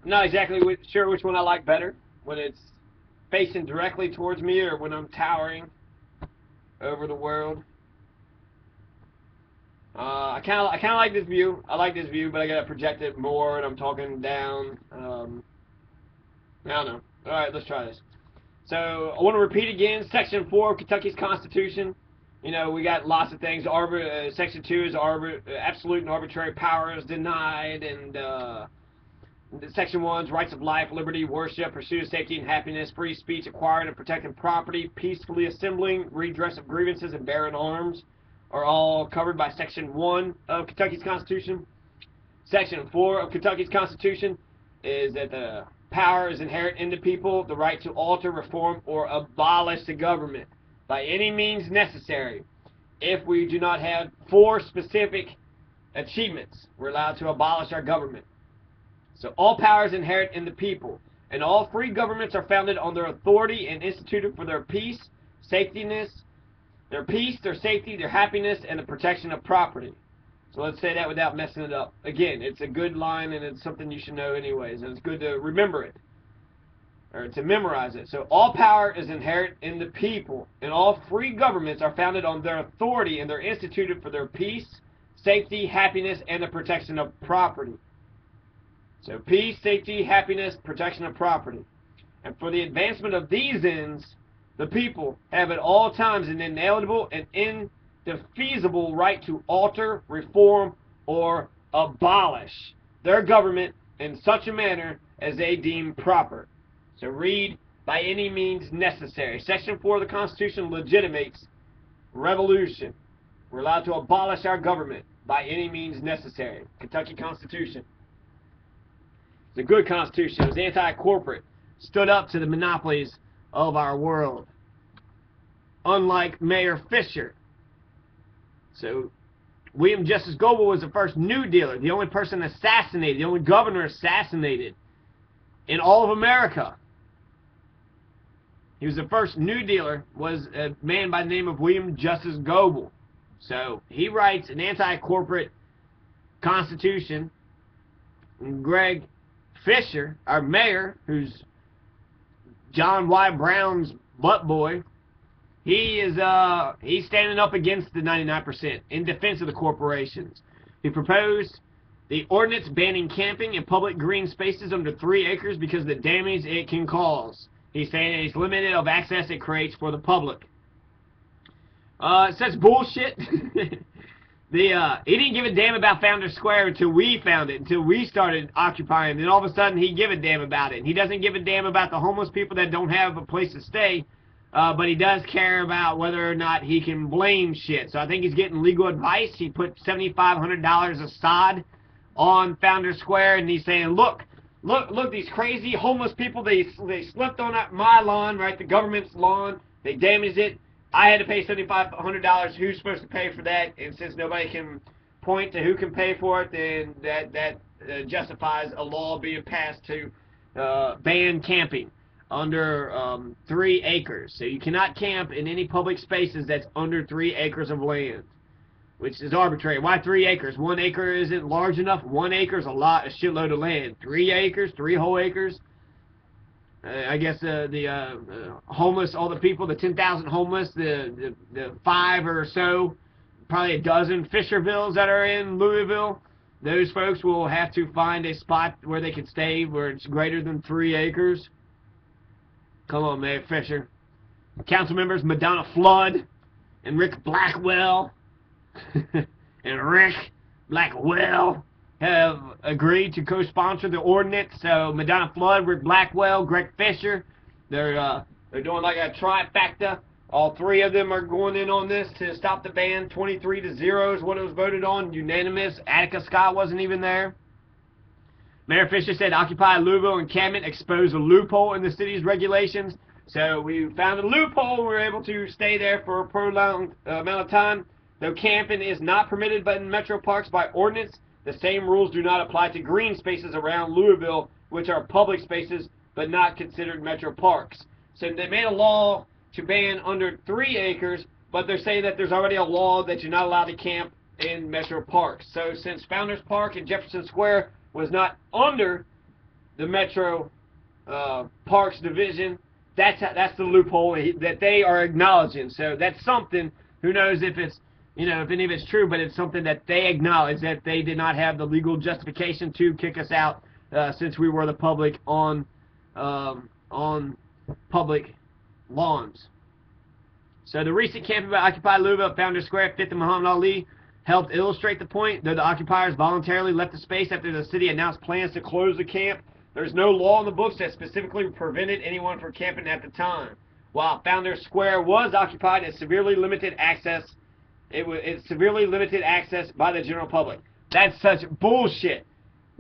I'm not exactly sure which one I like better, when it's facing directly towards me or when I'm towering over the world. I kind of like this view. I like this view, but I gotta project it more, and I'm talking down. I don't know. All right, let's try this. So I want to repeat again. Section 4 of Kentucky's Constitution. You know, we got lots of things. Section 2 is absolute and arbitrary powers denied, and Section 1's rights of life, liberty, worship, pursuit of safety and happiness, free speech, acquiring and protecting property, peacefully assembling, redress of grievances, and bearing arms are all covered by Section 1 of Kentucky's Constitution. Section 4 of Kentucky's Constitution is that the power is inherent in the people, the right to alter, reform, or abolish the government by any means necessary. If we do not have 4 specific achievements, we're allowed to abolish our government. So all power is inherent in the people, and all free governments are founded on their authority and instituted for their peace, their safety, their happiness, and the protection of property. So let's say that without messing it up. Again, it's a good line, and it's something you should know anyways, and it's good to remember it, or to memorize it. So all power is inherent in the people, and all free governments are founded on their authority, and they're instituted for their peace, safety, happiness, and the protection of property. So peace, safety, happiness, protection of property. And for the advancement of these ends, the people have at all times an inalienable and indefeasible right to alter, reform, or abolish their government in such a manner as they deem proper. So read, by any means necessary. Section 4 of the Constitution legitimates revolution. We're allowed to abolish our government by any means necessary. Kentucky Constitution. It's a good constitution. It was anti-corporate. Stood up to the monopolies of our world. Unlike Mayor Fischer. So, William Justice Goebel was the first New Dealer. The only person assassinated. The only governor assassinated in all of America. He was the first New Dealer. Was a man by the name of William Justice Goebel. So, he writes an anti-corporate constitution. And Greg Fischer, our mayor, who's John Y. Brown's butt boy, he's standing up against the 99% in defense of the corporations. He proposed the ordinance banning camping in public green spaces under 3 acres because of the damage it can cause. He's saying it's limited of access it creates for the public. It's such bullshit. He didn't give a damn about Founders Square until we found it, until we started occupying. Then all of a sudden he give a damn about it. And he doesn't give a damn about the homeless people that don't have a place to stay, but he does care about whether or not he can blame shit. So I think he's getting legal advice. He put $7,500 a sod on Founders Square, and he's saying, look, these crazy homeless people, they slept on my lawn, right, the government's lawn, they damaged it. I had to pay $7,500. Who's supposed to pay for that? And since nobody can point to who can pay for it, then that justifies a law being passed to ban camping under 3 acres. So you cannot camp in any public spaces that's under 3 acres of land, which is arbitrary. Why 3 acres? 1 acre isn't large enough. 1 acre is a shitload of land. 3 acres, 3 whole acres. I guess the homeless, all the people, the 10,000 homeless, the 5 or so, probably a dozen Fishervilles that are in Louisville, those folks will have to find a spot where they can stay where it's greater than 3 acres. Come on, Mayor Fischer. Council members Madonna Flood and Rick Blackwell and Rick Blackwell have agreed to co-sponsor the ordinance. So Madonna Flood, Rick Blackwell, Greg Fischer, they're doing like a trifecta. All 3 of them are going in on this to stop the ban. 23-0 is what it was voted on, unanimous. Attica Scott wasn't even there. Mayor Fischer said Occupy Louisville and Cabinet exposed a loophole in the city's regulations. So we found a loophole. We were able to stay there for a prolonged amount of time. Though camping is not permitted but in metro parks by ordinance, the same rules do not apply to green spaces around Louisville, which are public spaces but not considered metro parks. So they made a law to ban under 3 acres, but they're saying that there's already a law that you're not allowed to camp in metro parks. So since Founders Park and Jefferson Square was not under the Metro Parks Division. That's the loophole that they are acknowledging. So that's something. Who knows if it's, if any of it's true, but it's something that they acknowledge, that they did not have the legal justification to kick us out since we were the public on public lawns. So the recent camping by Occupy Louisville, Founders Square, 5th and Muhammad Ali, helped illustrate the point. Though the occupiers voluntarily left the space after the city announced plans to close the camp, there's no law in the books that specifically prevented anyone from camping at the time. While Founders Square was occupied, it severely limited access. It severely limited access by the general public. That's such bullshit.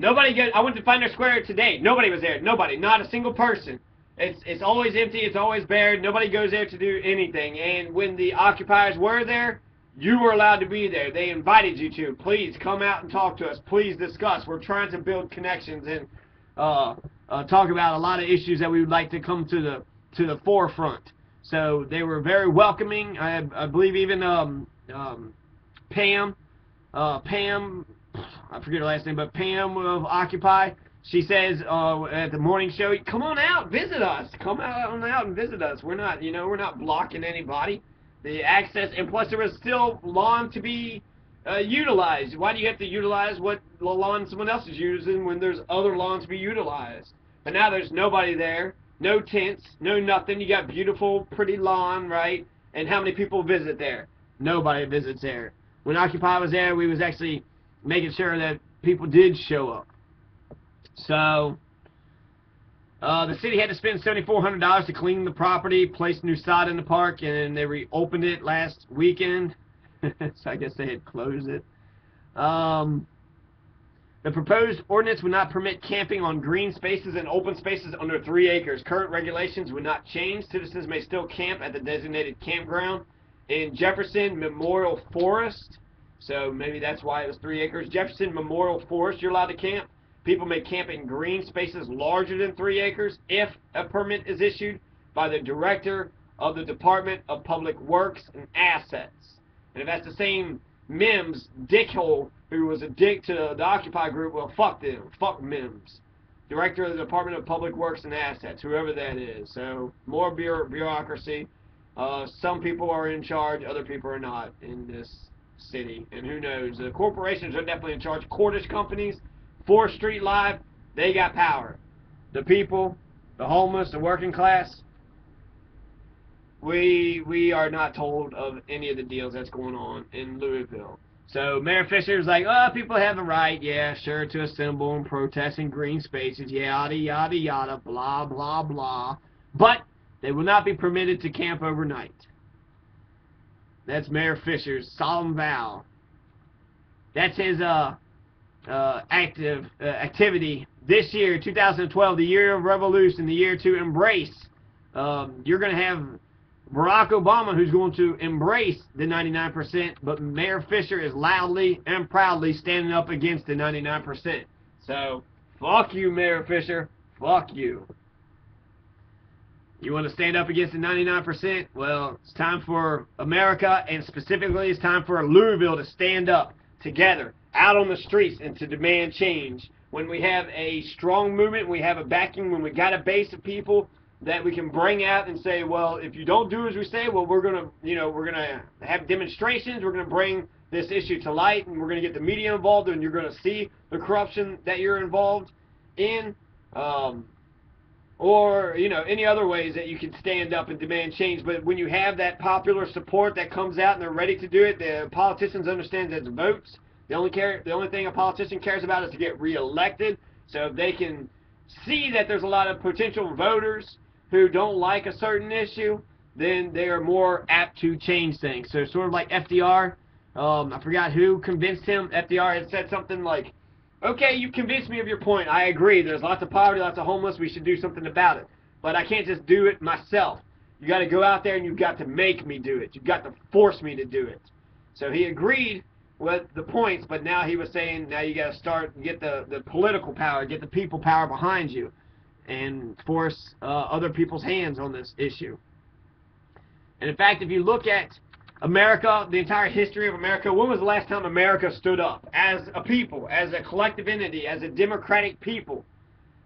I went to Founders Square today. Nobody was there. Nobody. Not a single person. It's always empty. It's always bare. Nobody goes there to do anything. And when the occupiers were there, you were allowed to be there. They invited you to. Please come out and talk to us. Please discuss. We're trying to build connections and talk about a lot of issues that we would like to come to the forefront. So they were very welcoming. I believe even Pam, I forget her last name, but Pam of Occupy, she says at the morning show, come on out, visit us. Come out and visit us. We're not, we're not blocking anybody. The access, and plus there was still lawn to be utilized. Why do you have to utilize what lawn someone else is using when there's other lawns to be utilized? But now there's nobody there, no tents, no nothing. You got beautiful, pretty lawn, right? And how many people visit there? Nobody visits there. When Occupy was there, we was actually making sure that people did show up. So the city had to spend $7,400 to clean the property, place new sod in the park, and they reopened it last weekend. So I guess they had closed it. The proposed ordinance would not permit camping on green spaces and open spaces under 3 acres. Current regulations would not change. Citizens may still camp at the designated campground in Jefferson Memorial Forest. So maybe that's why it was 3 acres. Jefferson Memorial Forest, you're allowed to camp. People may camp in green spaces larger than 3 acres if a permit is issued by the director of the Department of Public Works and Assets. And if that's the same Mims dickhole who was a dick to the Occupy group, well, fuck them. Fuck Mims. Director of the Department of Public Works and Assets, whoever that is. So, more bureaucracy. Some people are in charge, other people are not in this city. And who knows? The corporations are definitely in charge. Cordish companies, 4th Street Live, they got power. The people, the homeless, the working class, we are not told of any of the deals that's going on in Louisville. So Mayor Fischer's like, oh, people have the right, yeah, sure, to assemble and protest in green spaces, yada, yada, yada, blah, blah, blah. But they will not be permitted to camp overnight. That's Mayor Fischer's solemn vow. That's his activity this year, 2012, the year of revolution, the year to embrace. You're going to have Barack Obama, who's going to embrace the 99%, but Mayor Fischer is loudly and proudly standing up against the 99%. So, fuck you, Mayor Fischer. Fuck you. You want to stand up against the 99%? Well, it's time for America, and specifically it's time for Louisville to stand up together, out on the streets, and to demand change. When we have a strong movement, we have a backing, when we got a base of people that we can bring out and say, well, if you don't do as we say, well, we're gonna have demonstrations, we're gonna bring this issue to light, and we're gonna get the media involved, and you're gonna see the corruption that you're involved in, or any other ways that you can stand up and demand change. But when you have that popular support that comes out and they're ready to do it, the politicians understand that it's votes. The only thing a politician cares about is to get reelected. So if they can see that there's a lot of potential voters who don't like a certain issue, then they are more apt to change things. So sort of like FDR, I forgot who convinced him. FDR had said something like, okay, you convinced me of your point. I agree. There's lots of poverty, lots of homeless. We should do something about it. But I can't just do it myself. You got to go out there and you've got to make me do it. You've got to force me to do it. So he agreed with the points, but now he was saying, now you got to start, get the political power, get the people power behind you, and force other people's hands on this issue. And in fact, if you look at America, the entire history of America, when was the last time America stood up as a people, as a collective entity, as a democratic people?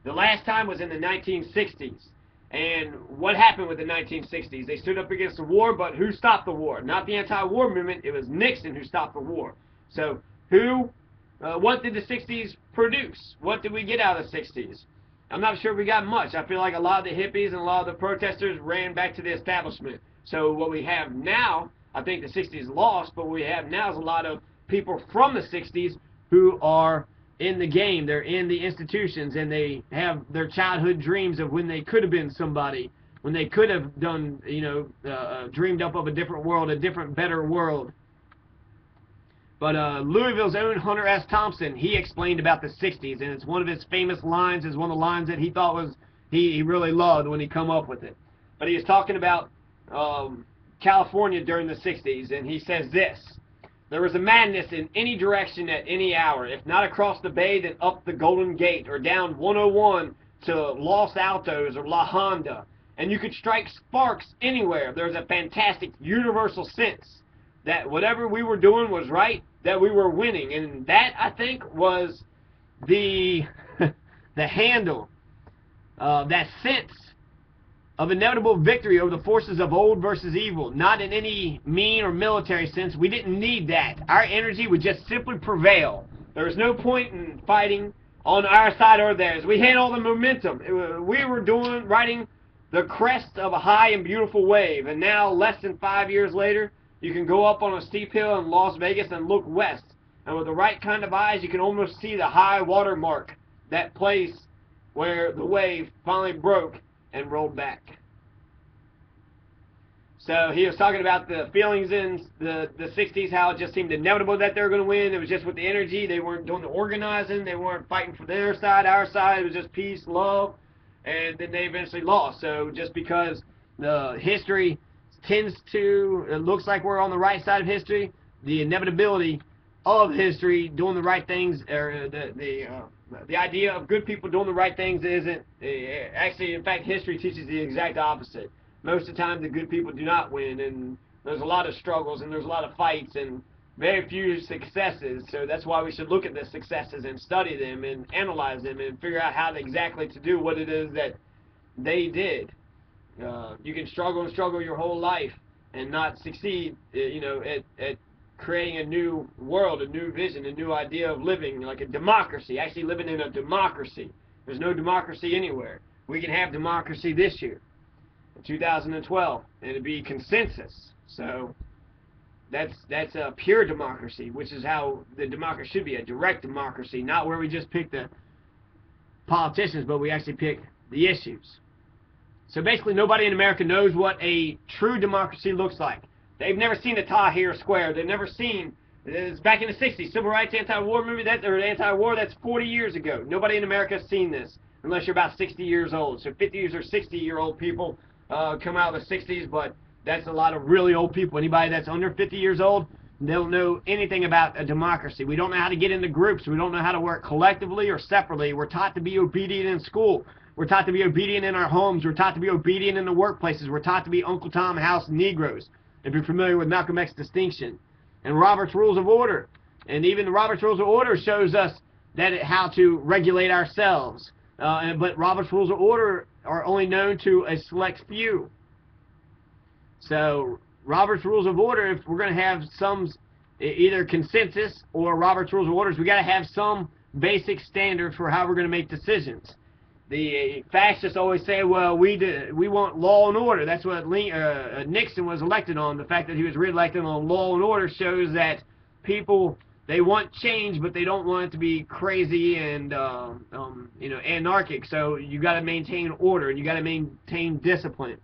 The last time was in the 1960s. And what happened with the 1960s? They stood up against the war, but who stopped the war? Not the anti-war movement. It was Nixon who stopped the war. So what did the 60s produce? What did we get out of the 60s? I'm not sure we got much. I feel like a lot of the hippies and a lot of the protesters ran back to the establishment. So what we have now, I think the 60s lost, but what we have now is a lot of people from the 60s who are in the game. They're in the institutions, and they have their childhood dreams of when they could have been somebody, when they could have done, dreamed up of a different world, a different, better world. But Louisville's own Hunter S. Thompson, he explained about the 60s, and it's one of his famous lines. It's one of the lines that he thought was, he really loved when he come up with it. But he was talking about California during the 60s, and he says this: "There was a madness in any direction at any hour, if not across the bay, then up the Golden Gate, or down 101 to Los Altos or La Honda, and you could strike sparks anywhere. There was a fantastic universal sense that whatever we were doing was right, that we were winning." And that, I think, was the the handle, that sense of inevitable victory over the forces of old versus evil. Not in any mean or military sense. We didn't need that. Our energy would just simply prevail. There was no point in fighting on our side or theirs. We had all the momentum. We were riding the crest of a high and beautiful wave. And now, less than 5 years later, you can go up on a steep hill in Las Vegas and look west. And with the right kind of eyes, you can almost see the high water mark, that place where the wave finally broke and rolled back. So he was talking about the feelings in the 60s, how it just seemed inevitable that they were going to win. It was just with the energy. They weren't doing the organizing. They weren't fighting for their side, our side. It was just peace, love, and then they eventually lost. So just because the history tends to, it looks like we're on the right side of history, the inevitability of history doing the right things, or the idea of good people doing the right things isn't, actually, in fact, history teaches the exact opposite. Most of the time, the good people do not win, and there's a lot of struggles, and there's a lot of fights, and very few successes. So that's why we should look at the successes and study them and analyze them and figure out how exactly to do what it is that they did. You can struggle and struggle your whole life and not succeed, at creating a new world, a new vision, a new idea of living, like a democracy, actually living in a democracy. There's no democracy anywhere. We can have democracy this year, in 2012, and it'd be consensus. So that's a pure democracy, which is how the democracy should be, a direct democracy, not where we just pick the politicians, but we actually pick the issues. So basically, nobody in America knows what a true democracy looks like. They've never seen the Tahrir Square. They've never seen, it's back in the 60s, civil rights, anti-war movement, or anti-war, that's 40 years ago. Nobody in America has seen this, unless you're about 60 years old. So 50 or 60-year-old people come out of the 60s, but that's a lot of really old people. Anybody that's under 50 years old, they don't know anything about a democracy. We don't know how to get into groups. We don't know how to work collectively or separately. We're taught to be obedient in school. We're taught to be obedient in our homes. We're taught to be obedient in the workplaces. We're taught to be Uncle Tom House Negroes, if you're familiar with Malcolm X's distinction. And Robert's Rules of Order. And even the Robert's Rules of Order shows us how to regulate ourselves. But Robert's Rules of Order are only known to a select few. So Robert's Rules of Order, if we're going to have some either consensus or Robert's Rules of Orders, we got to have some basic standard for how we're going to make decisions. The fascists always say, well, we want law and order. That's what Nixon was elected on. The fact that he was reelected on law and order shows that people, they want change, but they don't want it to be crazy and anarchic. So you got to maintain order, and you got to maintain discipline.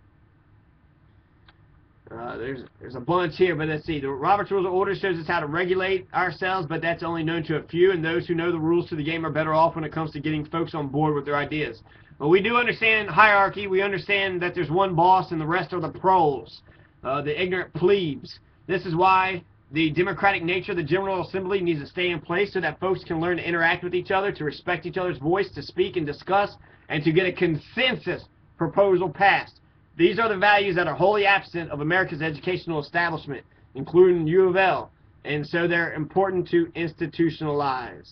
There's a bunch here, but let's see. The Robert's Rules of Order shows us how to regulate ourselves, but that's only known to a few, and those who know the rules to the game are better off when it comes to getting folks on board with their ideas. But we do understand hierarchy. We understand that there's one boss and the rest are the proles, the ignorant plebes. This is why the democratic nature of the General Assembly needs to stay in place so that folks can learn to interact with each other, to respect each other's voice, to speak and discuss, and to get a consensus proposal passed. These are the values that are wholly absent of America's educational establishment, including U of L, and so they're important to institutionalize.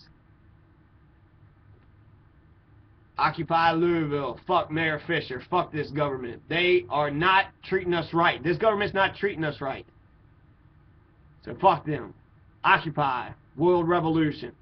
Occupy Louisville. Fuck Mayor Fischer. Fuck this government. They are not treating us right. This government's not treating us right. So fuck them. Occupy. World Revolution.